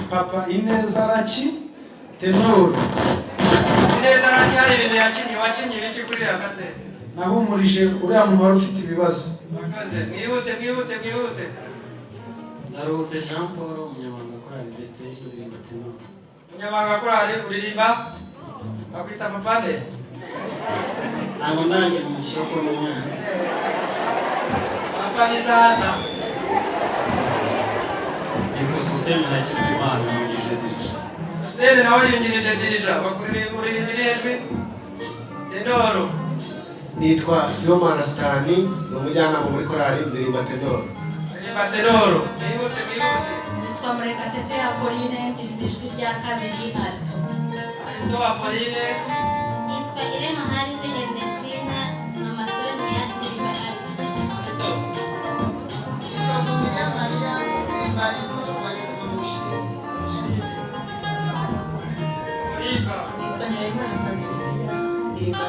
Papa Ineza Rachi tenor Ineza Rachi hari ibintu wakinye biki kuri akase nahumurije uriya muntu wari ufite ibibazo akaze mwihute Narose Jean Paul umunyamabanga korali bete uririmba tenor umunyamabanga korali uririmba bakwita papa nde ntabwo ndangira umugisha ko n'umwana papa ni sasa Systeme na Kizimana yungirije dirija. Systeme nawe yungirije dirija bakuririmbira ijwi tenoro. Nitwa Sibomana Stani n'umujyanama muri korali ndirimba tenoro. Ndirimba tenoro. Mwihute. Nitwa Murekatete Apolline ndirimba ijwi rya kabiri alto. Alto Apolline. Nitwa Irema Harire Ernestina Mama Sonia ndirimba alto. Alto. Nitwa Munya Maria ndirimba alto. Nyayimana Patricia ndirimba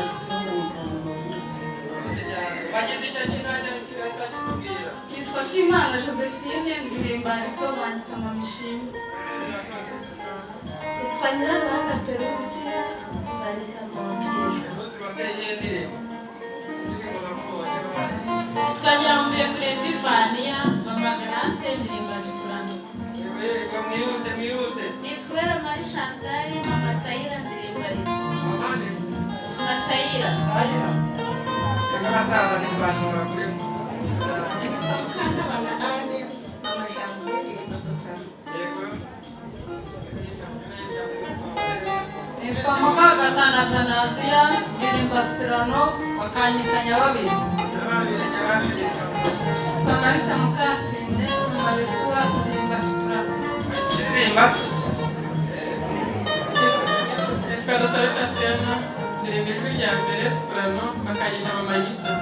bageze icyo kinanya kirahita kitubwira. Nitwa Kimana Josephine ndirimba alto banyita Mama Ishimwe. Nitwa Nyiraruhanga Perusia banyita Mama Pierre. Bose bateye ndirimbo. Twagira mvuye kuri Epifania, Mama Grace ndirimba soprano. Yego mwihute mwihute. Nitwera Marie Chantal, Mama Taira ndirimba rito. Amane. Mama Taira. Taira. Yego basaza ntitwashobora kurema. Yego. Nitwa Mukagatana Atanasia, ndirimba soprano, bakanyita Nyababiri. Nitwa Marita Mukasine, Mama Yosua, ndirimba soprano. Ndirimba se. Nitwa Rosalita Siena, ndirimba ijwi rya mbere soprano, bakanyita Mama Lisa.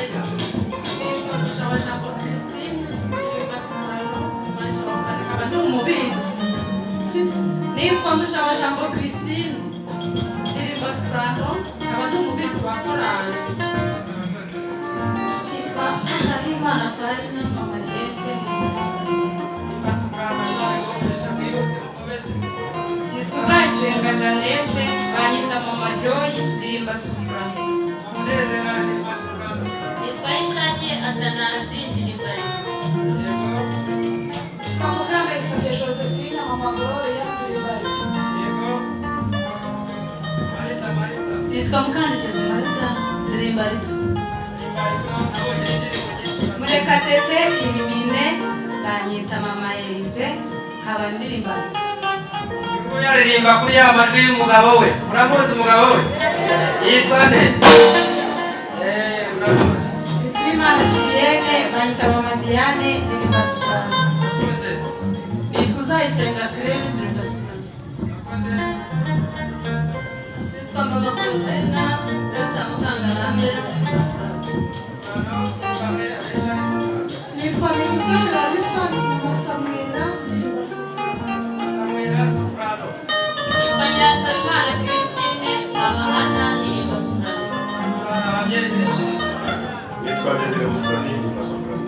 Nitwa Mushawa Jambo Christine, ndirimba soprano, nkaba ndi umubitsi. Nitwa Mushawa Jambo Christine, ndirimba soprano, nkaba ndi umubitsi wa korali. Nitwa Nahimana Farina, Mama Liete ndirimba soprano. Nitwa Uzayisenga Jeannette, banyita Mama Joy, ndirimba soprano. Nitwa Ishake Atanazi ndirimba rito. Kwa Muganga Isabye Josephine, Mama Gloria ndirimba rito. Nitwa Mukandishezi Marita, ndirimba rito. Murekatete Irimine, banyita Mama Elize, nkaba ndirimba rito. Yaririmba kuri ya majwi y'umugabo we. Muramuzi umugabo we? Yitwa nde? Muramuzi. Nitwimana Julienne, banyita Mama Diane, ndirimba soprano. Nitwa Uzayisenga Claire, ndirimba soprano. Nitwa Mama Claudina, Dr. Mukangarambe, ndirimba soprano. Nitwa Nikuze Clarissa, ndirimba Samuela ndirimba soprano. Nitwa Nyiransabimana Christine, Mama Anna ndirimba soprano. Nitwa Desire Musoni, ndirimba soprano.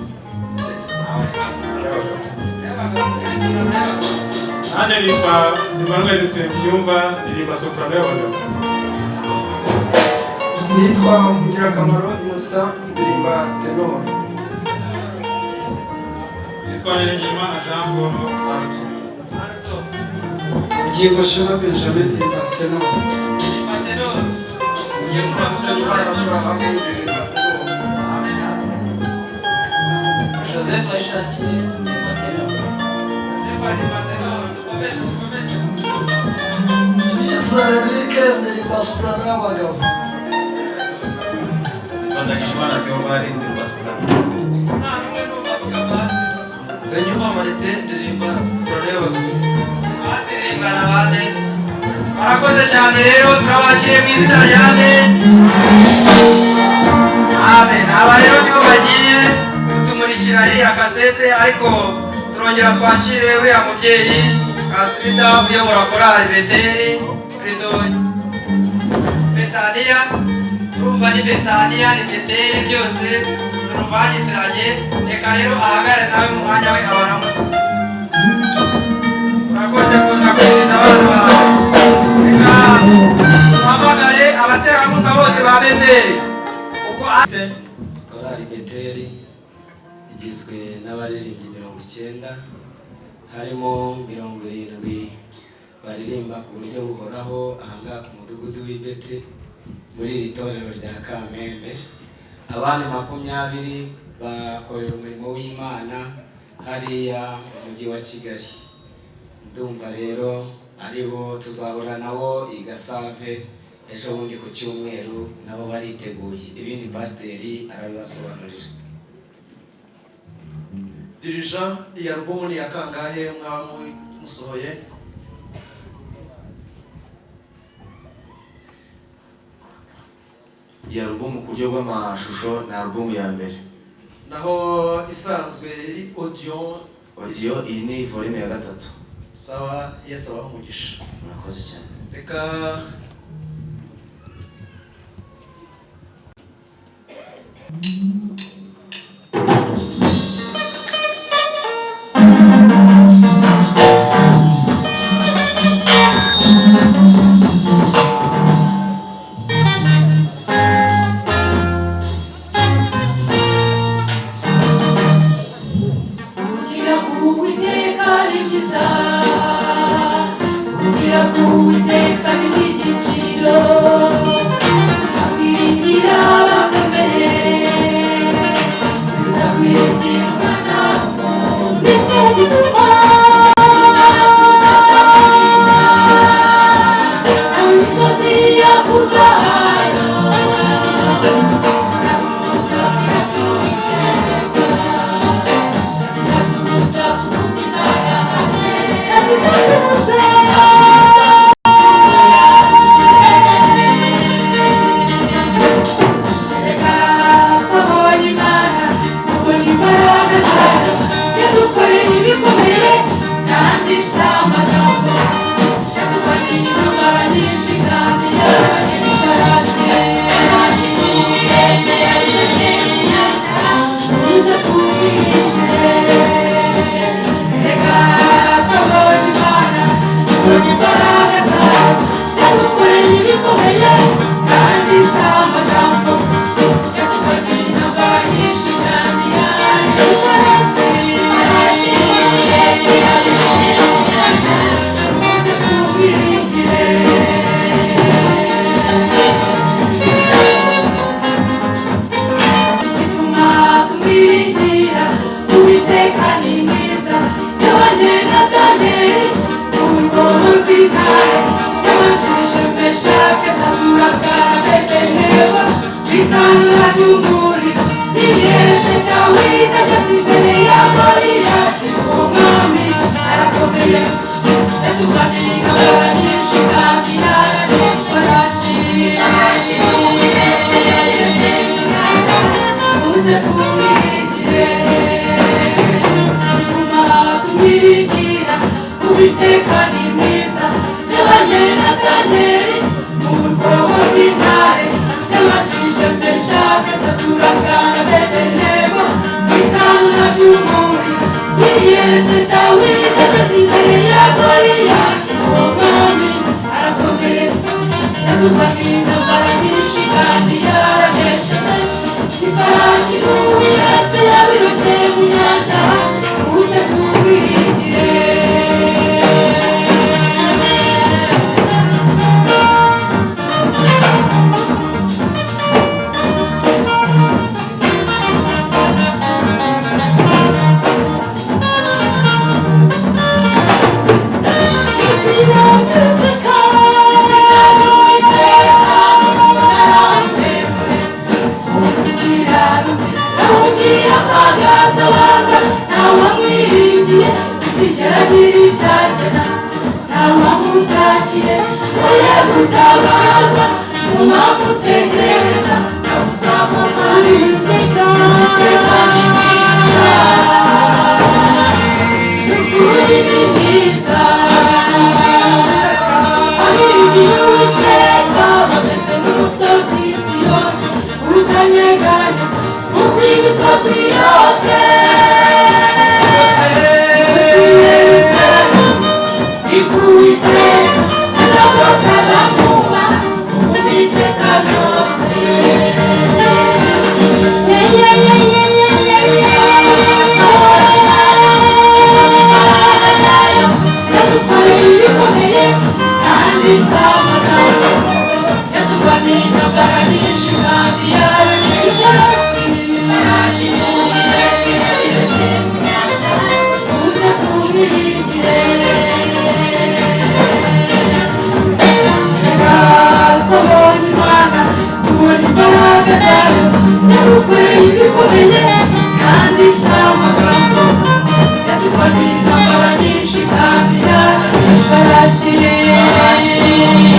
Ane nitwa Emmanuel Nsengiyumva, ndirimba soprano y'abagabo. Nitwa Ngirakamaro Innocent ndirimba tenor. Nitwa Nyirengiyimana Jean Paul Arto. Bugingo Shema Benjamin ndirimba tenor. Nitwa Nsengiyumana Abraham, ndirimba tenor. Joseph Ayishakiye ndirimba tenor. Tuyisa Eric ndirimba soprano y'abagabo. Nitwa Ndagijimana Theobald, ndirimba soprano. Zenyuma Marite, ndirimba soprano y'abagabo. Basirimbana bane. Barakoze cyane rero turabakiriye mu izina rya Amen. Amen. Aba rero nibo bagiye kutumurikira iriya kasete ariko turongera twakire uriya mubyeyi Kasida uyobora korali Beteli Betania. Urumva ni Betania ni Beteli byose turuvangitiranye. Reka rero ahagarare nawe mu mwanya we abaramutse. Urakoze kuza kwinjiza abana bawe. Reka tuhamagare abaterankunga bose ba Beteli. Korali Beteli igizwe n'abaririmbyi 90, harimo 70 baririmba ku buryo buhoraho ahangaha ku mudugudu w'Ibete muri iri torero rya Kamembe. Abandi 20 bakorera umurimo w'Imana hariya mu mujyi wa Kigali. Ndumva rero aribo tuzahura nabo i Gasave ejo bundi ku cyumweru, nabo bariteguye. Ibindi pasiteri arabibasobanurira. Dirigeant iyi album ni ya kangahe mwaba musohoye? Iyi album ku buryo bw'amashusho ni album ya mbere. Naho isanzwe iri audio iyi ni volume ya 3. Sawa, Yesu abahe umugisha. Murakoze cyane. Reka Shikandi ya, shikandi ya,